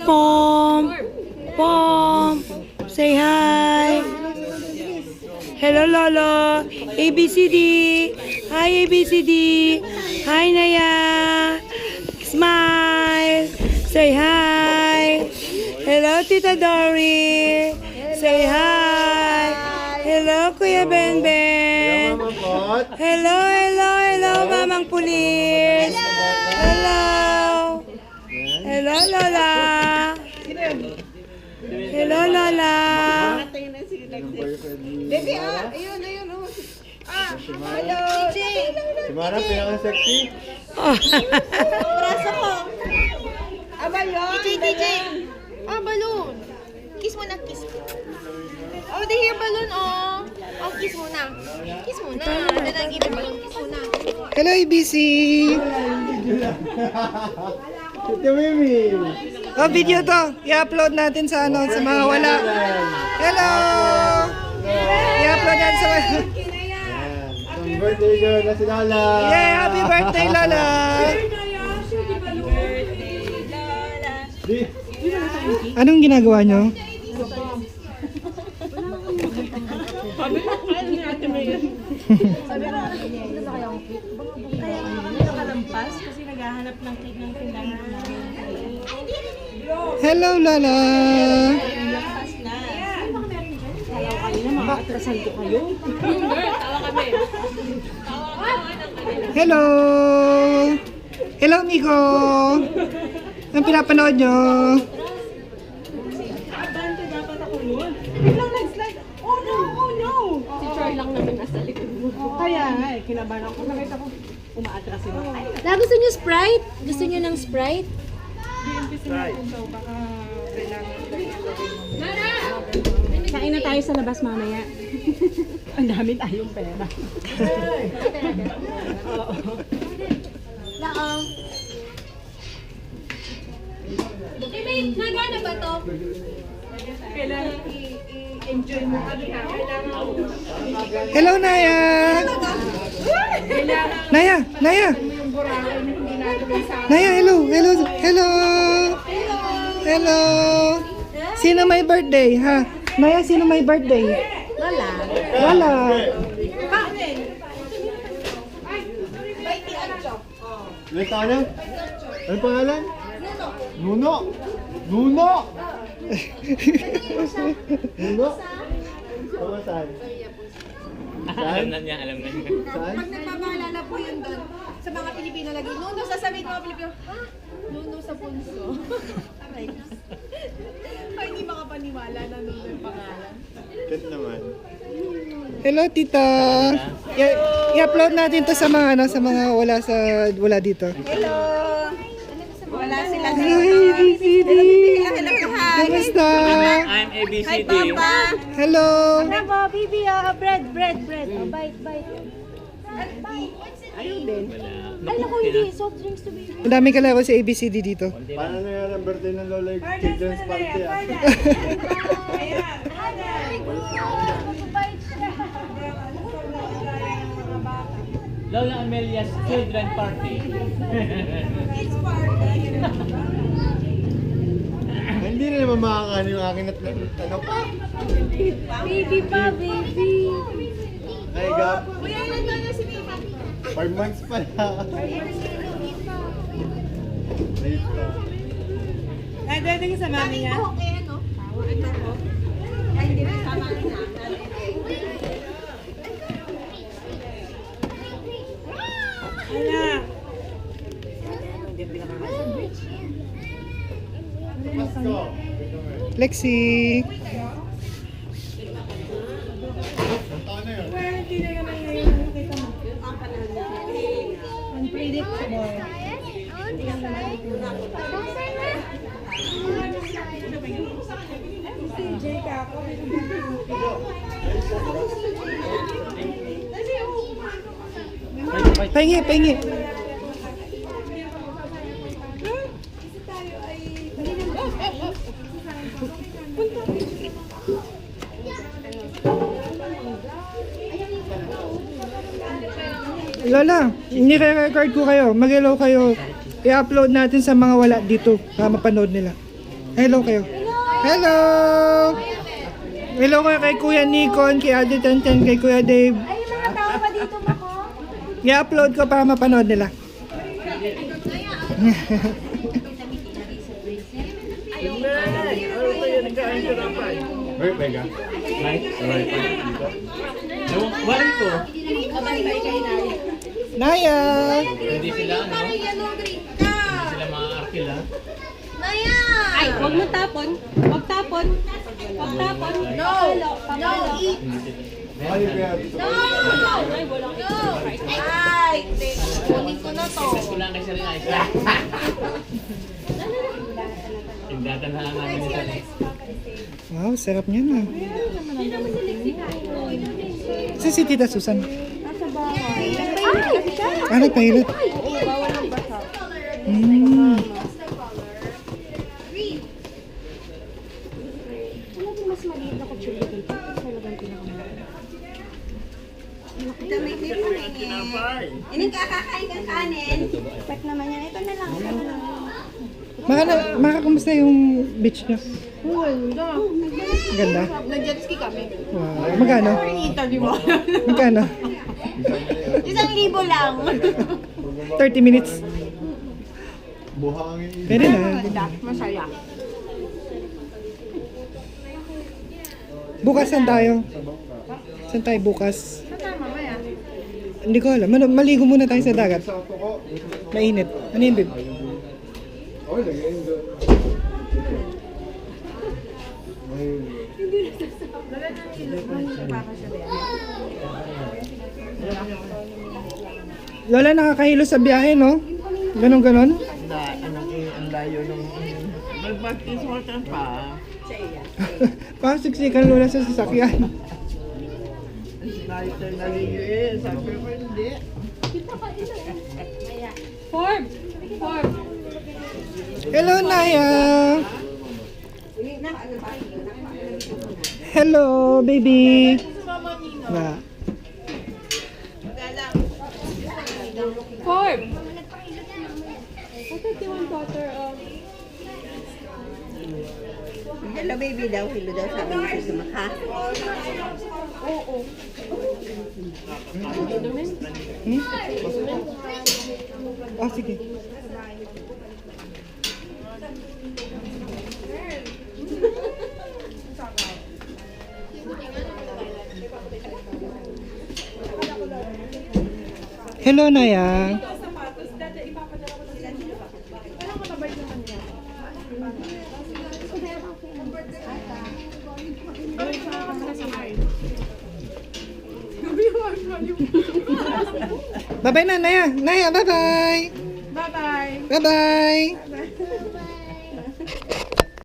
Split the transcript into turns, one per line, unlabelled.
Pom. Pom. Say hi. Hello, Lolo. ABCD. Hi, ABCD. Hi, Naya. Smile. Say hi. Hello, Tita Dory. Say hi. Hello, Kuya Benben. Hello, hello, hello, Mamang Pulis. Hello. Hello, Lola. Hello, Lola.
Baby, ayun, ayun. Hello.
Si Mara, pinaka-sexy.
Braso ko. Balon.
DJ. Balloon. Kiss mo na, kiss. Oh, they hear balloon, oh. Oh, kiss mo na. Kiss mo na. Dalang give balloon, kiss mo na.
Hello, ABC.
Ito, Mimi.
Oh, video to. I-upload natin sa ano, sa mga wala. Hello. I-upload natin sa mga...
Happy birthday girl na si Lola.
Yay, happy birthday, Lola. Anong ginagawa nyo?
Nakalampas kasi naghahanap ng cake ng tindahan namin.
Hello, Lola.
Lampas na. Tawa kayo na, makaatrasan ko kayo. Tawa kami.
Hello. Hello, Miko. Ang pinapanood nyo?
Abante dapat ako nun. Biglang nag-slide. Oh no, oh no.
Si Char lang naman nasa likod mo.
Kaya nga eh, kinabahan ako. Nakita ko, umaatras sila.
Gusto niyo Sprite? Gusto niyo ng Sprite?
Baka kain na tayo sa labas mamaya. Ang dami tayong pera.
Laang. May nagana ba to?
Kailangan i-enjoy mo kami ha.
Hello, Naya. Naya, Naya.
Yung burahin hindi natuloy sa
Naya, hello. Hello. Hello. Hello. Sino may birthday, ha? Naya, sino may birthday?
Wala.
Wala.
Ilan taon na? Anong pangalan? Nuno. Nuno. Nuno? Nuno saan?
Alam na niya, alam na niya.
Saan?
Pag nagpapaalala po yun doon, sa mga Pilipino lagi, Nuno, sasabihin ng mga Pilipino, ha? Nuno sa punso. Ay, hindi makapaniwala na Nuno yung pangalan.
Kat naman.
Hello, tita. I-upload natin to sa mga ano, sa mga wala dito.
hello. Wala sila
Hello, ABCD.
Hello, hi.
Kamusta?
I'm ABCD.
Hi, Papa.
Hello.
Bravo, baby. Bread. Oh, bite. Ayun din.
Alam ko hindi, soft drinks to baby.
Ang daming kalaro sa ABCD dito.
Paano na yan ang birthday ng Lola yung children's party ah?
Lola Amelia's children party.
Hindi na naman makakaano yung akin at ano pa?
Baby pa, baby.
Ay, Gab.
Kuya, ilan taon na si Mima?
5 months pa na. Late pa.
Nagdating sa mami niya.
Okay, ano?
Ay, hindi na sama na.
Pasko.
Lexi.
Ang taon na yun?
Hindi na naman ngayon nakita mo. Unpredictable. CJ ka ako.
Pahingi. Lola, nire-record ko kayo. Mag-hello kayo. I-upload natin sa mga wala dito para mapanood nila. Hello kayo. Hello! Hello kayo kay Kuya Nikon, kay Ate Tenten, kay Kuya Dave.
Ay, mga tao pa dito, Mako.
I-upload ko para mapanood nila.
Wait, Vega.
Right? Wari ko.
Naya!
Hindi sila, ano? Hindi sila mga-arkil, ha?
Ay, huwag mo tapon. Huwag tapon. Huwag tapon. No! Pamalo.
Ay, kaya dito.
Ay, kunin ko na to.
Kasi lang kay Sir Ice. Pindatan na namin ni Sir Ice.
Wow, sarap niya na. Saan si Tita Susan? Ah, nagpahilot.
Mas maliit na kutsili dito. Talagang pinakamalaki.
Ini kakakain ng kanin.
Pet naman yan. Ito na lang.
Maka, kumusta yung beach niya? Ganda.
Nag-jet ski kami.
Wow. Magkano? Magkano?
1,000 lang.
30 minutes.
Buhangin.
Pwede na.
Masaya.
Bukas saan tayo? Saan tayo bukas? Hindi ko alam. Maligo muna tayo sa dagat.
Sa auto ko.
Mainit. Ano yun, babe?
Okay, lagyan doon.
Lola, nakakahilo sa biyahe, no? Ganon.
Ang layo nung mag-practice water pa.
Parang siksikan Lola sa sasakyan.
Layo na naliyo eh. Sabi ko hindi.
Form.
Hello, Naya! Hello, baby! Na.
Form. I thought you want water of...
Hello baby daw. Hello daw sabi ni si Maka.
Ah, sige. Hello, Naya. Bye-bye na, Naya. Naya, bye-bye. Bye-bye. Bye-bye.